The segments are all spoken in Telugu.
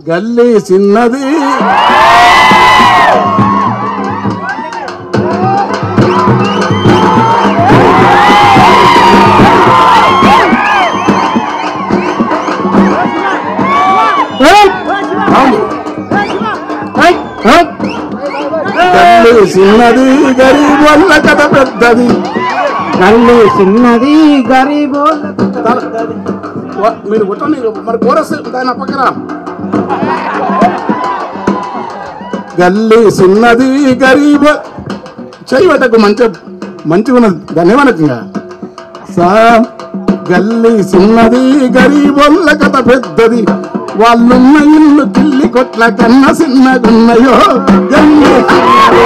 గల్లీ చిన్నది గల్లీ చిన్నది గరీబ్ వల్ల కథ పెద్దది. గల్లీ చిన్నది గరీబోళ్ళ మీరు కొట్టండి మరి కోరస్ దాని పక్కన. గల్లీ చిన్నది గరీబ్ చేయబట్టకు మంచిగా ఉన్నది దాన్ని ఏమనకుండా గల్లీ చిన్నది గరీబోళ్ళ కథ పెద్దది. వాళ్ళున్న ఇల్లు కిల్లి కొట్ల కన్న చిన్నగున్నయో. గల్లీ చిన్నది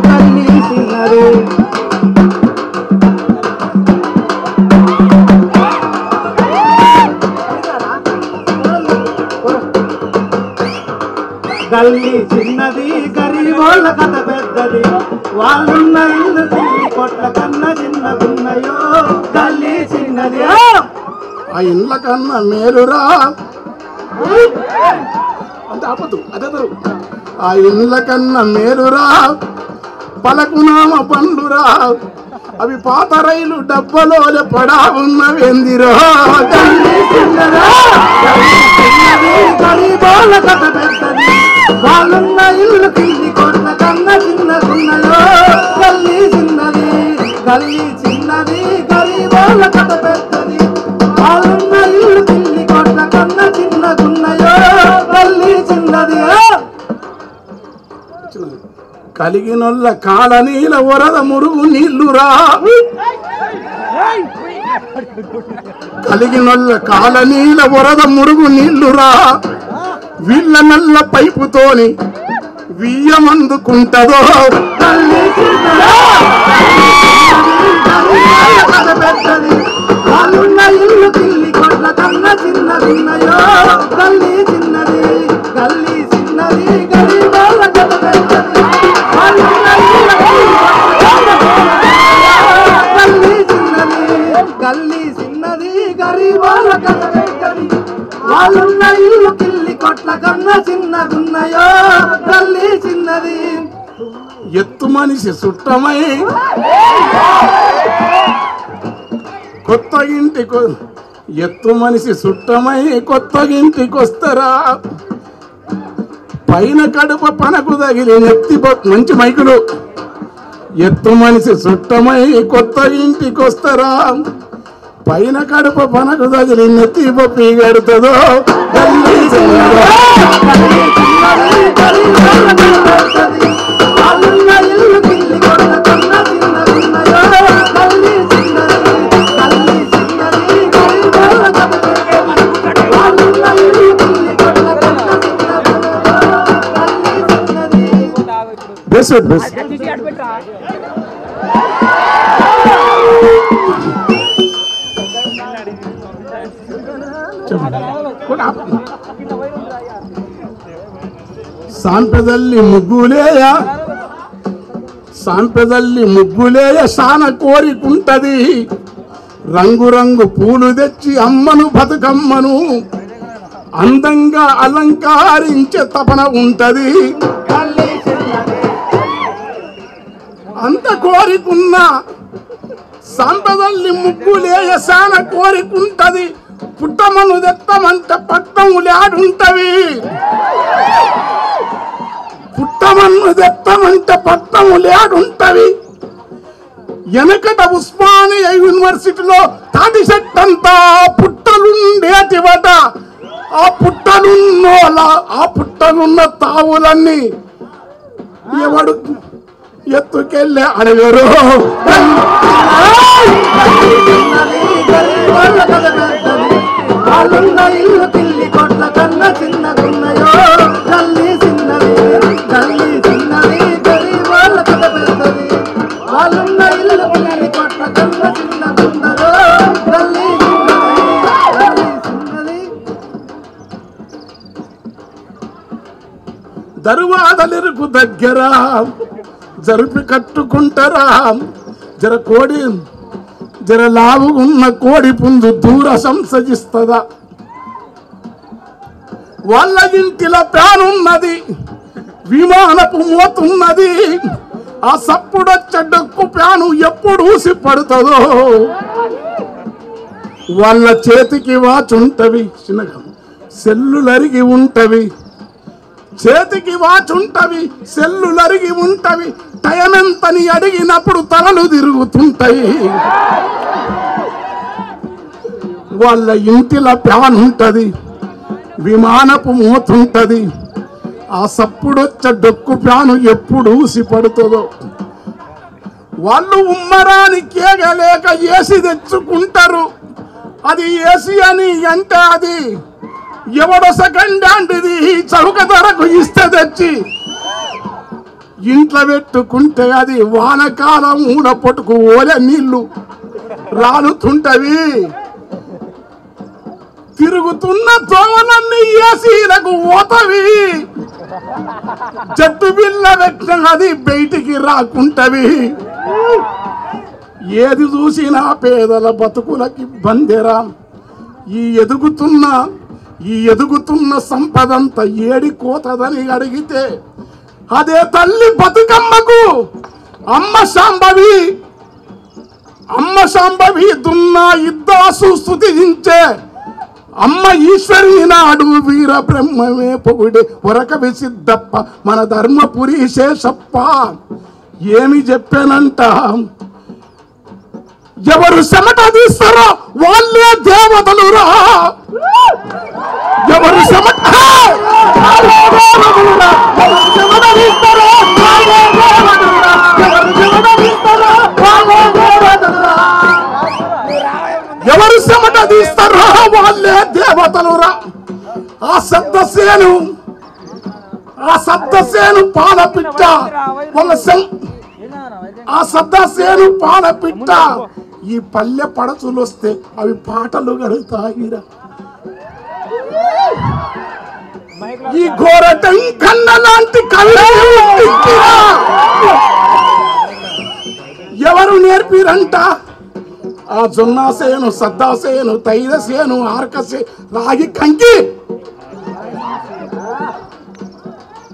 గల్లీ చిన్నది గరీబోళ్ళ గల్లీ చిన్నది గరీబోళ్ళ కథ పెద్దది. వాళ్ళున్న ఇల్లు తిరిగి కొట్ల కన్నా చిన్నగున్నయో. గల్లీ చిన్నది ఆ ఇండ్ల కన్నా మేలురా అంటే ఆపదు అదే. ఆ ఇండ్ల కన్నా మేలురా పలకునామ పండురా అవి పాత రైలు డబ్బలో పడా ఉన్నవేందిరో. గరీబోళ్ళ కథ పెద్దది. వాళ్ళున్న ఇల్లు తిరిగి కొట్ల కన్నా చిన్నగున్నయో. గల్లీ చిన్నది గల్లీ చిన్నది గరీబోళ్ళ కథ పెద్దది. వాళ్ళున్న ఇల్లు తిరిగి కొట్ల కన్నా చిన్నగున్నయో. గల్లీ చిన్నది కలిగినొల్ల కాల నీల వరద మురుగు నీళ్లురా. కలిగినొల్ల కాల నీల వరద మురుగు నీళ్లురా. వీళ్ళ నల్ల పైపుతోని వియ్యమందుకుంటదో. వాళ్ళున్న ఇల్లు తిల్లి కొట్ల కన్నా చిన్నగున్నయో. గల్లీ చిన్నది గల్లీ చిన్నది గరీబోళ్ళ కథ పెద్దది. వాళ్ళున్న ఇల్లు గల్లీ చిన్నది గల్లీ చిన్నది గరీబోళ్ళ కథ పెద్దది. వాళ్ళున్న ఇల్లు కిల్లి కొట్ల కన్నా చిన్నగున్నయో. గల్లీ చిన్నది ఎత్తు మనిషి సుట్టమై కొత్త ఇంటికి ఎత్తు మనిషి సుట్టమై కొత్త ఇంటికొస్తారా. పైన కడుప పనకు తగిలి నెత్తి మంచి మైకులు. ఎత్తు మనిషి సుట్టమై కొత్త ఇంటికొస్తారా. పైన కడుప పనకు తగిలి నెత్తి పప్పి గడుతుందో. గల్లీ చిన్నది వాళ్ళున్న ఇల్లు కిల్లి కొట్ల కన్నా చిన్నగున్నయో. గల్లీ చిన్నది గల్లీ చిన్నది గరీబోళ్ళ కథ పెద్దది. వాళ్ళున్న ఇల్లు కిల్లి కొట్ల కన్నా చిన్నగున్నయో. గల్లీ చిన్నది బెస్ట్ బెస్ట్ సాంపెదల్లి ముగ్గులేయ సాన కోరికుంటది. రంగురంగు పూలు తెచ్చి అమ్మను బతుకమ్మను అందంగా అలంకరించే తపన ఉంటది. అంత కోరికున్న సంపదల్లి ముగ్గులేయ సాన కోరికుంటది. పుట్టమను తెత్తమంటే పట్టములాడుంటవి. పుట్టమన్ను తెత్తమంటే పట్టములాడుంటవి. వెనకట ఉస్మానియా యూనివర్సిటీలో తాటి చెట్టంతా పుట్టలుండేటివట. ఆ పుట్టలున్న తావులన్నీ ఎవడు ఎత్తుకెళ్ళే అడగరు. వాళ్ళున్న ఇల్లు కిల్లి కొట్ల కన్నా చిన్నగున్నయో. గల్లీ చిన్నది గల్లీ చిన్నది గరీబోళ్ళ కథ పెద్దది. వాళ్ళున్న ఇల్లు కిల్లి కొట్ల కన్నా చిన్నగున్నయో. గల్లీ చిన్నది దరువాదలిరుకు దగ్గర జరిపి కట్టుకుంటారా. జర కోడి జరలావుగున్న కోడి పుంజు దూర సంసజిస్తదా వాళ్ళ ఇంటిలో ప్యానున్నది విమానపు మోతున్నది ఆ సప్పుడొచ్చ డొక్కు ప్యాను ఎప్పుడు ఊసి పడుతుందో వాళ్ళ చేతికి వాచుంటవి చిన్నగా సెల్లులరిగి ఉంటవి చేతికి వాచుంటవి సెల్లులరిగి ఉంటవి టైం ఎంతని అడిగినప్పుడు తలలు తిరుగుతుంటాయి వాళ్ళ ఇంటిలో ప్యాన్ ఉంటది విమానపు మోతుంటది ఆ సప్పుడొచ్చ డొక్కు ప్యాను ఎప్పుడు ఊసి పడుతుందో వాళ్ళు ఉమ్మరాని కేగలేక ఏసి తెచ్చుకుంటారు అది ఏసి అని అంటే అది ఎవడో సెకండ్ హ్యాండ్ది చౌక ధరకు ఇస్తే తెచ్చి ఇంట్లో పెట్టుకుంటే అది వానకాలం ఊడ పొట్టుకు ఓలే నీళ్లు రాలుతుంటవి తిరుగుతున్న దోమలన్నీ ఏసీలకు పోతవి చెట్టు బిల్ల పెట్టిన అది బయటికి రాకుంటవి ఏది చూసినా పేదల బతుకులకి ఇబ్బందిరా ఈ ఎదుగుతున్న సంపదంతా ఏడి కోతదని అడిగితే అదే తల్లి బతుకమ్మకు అమ్మ శాంభవి దున్నా ఇద్దాసు స్తుతించే అమ్మ ఈశ్వరి నాడు వీర బ్రహ్మమే పొగుడే వరక విసిద్దప్ప మన ధర్మపురి శేషప్ప ఏమి చెప్పానంట ఎవరు చెమట తీస్తారో వాళ్ళే దేవతలురా ఎవరు చెమట ఎవరు చెమట తీస్తారో వాళ్ళే దేవతలురా ఆ సప్తసేను పాలపిట్ట ఆ సప్తసేను పాలపిట్ట ఈ పల్లె పడచులు వస్తే అవి పాటలు గడుగుతాయిరా ఈ ఘోరటం కన్న లాంటి కవి ఎవరు నేర్పిరంట ఆ జొన్నాసేను సద్దాసేను తైరసేను ఆర్కసే రాగి కంకి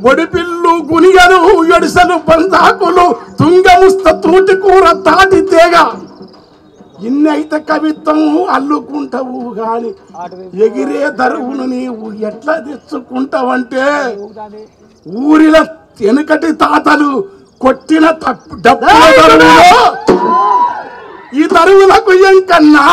ఒడిపిల్లు గునిగలు ఎడిసలు బంధాకులు తుంగముస్త తూటికూర తాటి తేగ ఇన్ని అయితే కవిత్వం అల్లుకుంటావు గాని ఎగిరే దరువును నీవు ఎట్లా తెచ్చుకుంటావంటే ఊరిలో వెనుకటి తాతలు కొట్టిన డబ్బు ఈ దరువులకు ఎంకన్నా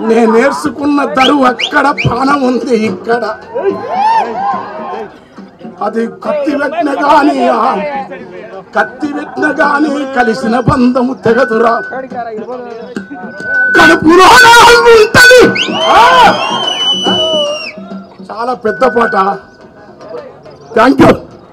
నేను నేర్చుకున్న దరువు అక్కడ ప్రాణం ఉంది ఇక్కడ అది కత్తి పెట్టిన గాని కలిసిన బంధము తెగదురా కడుపులో ఉంటది చాలా పెద్ద పాట థ్యాంక్ యూ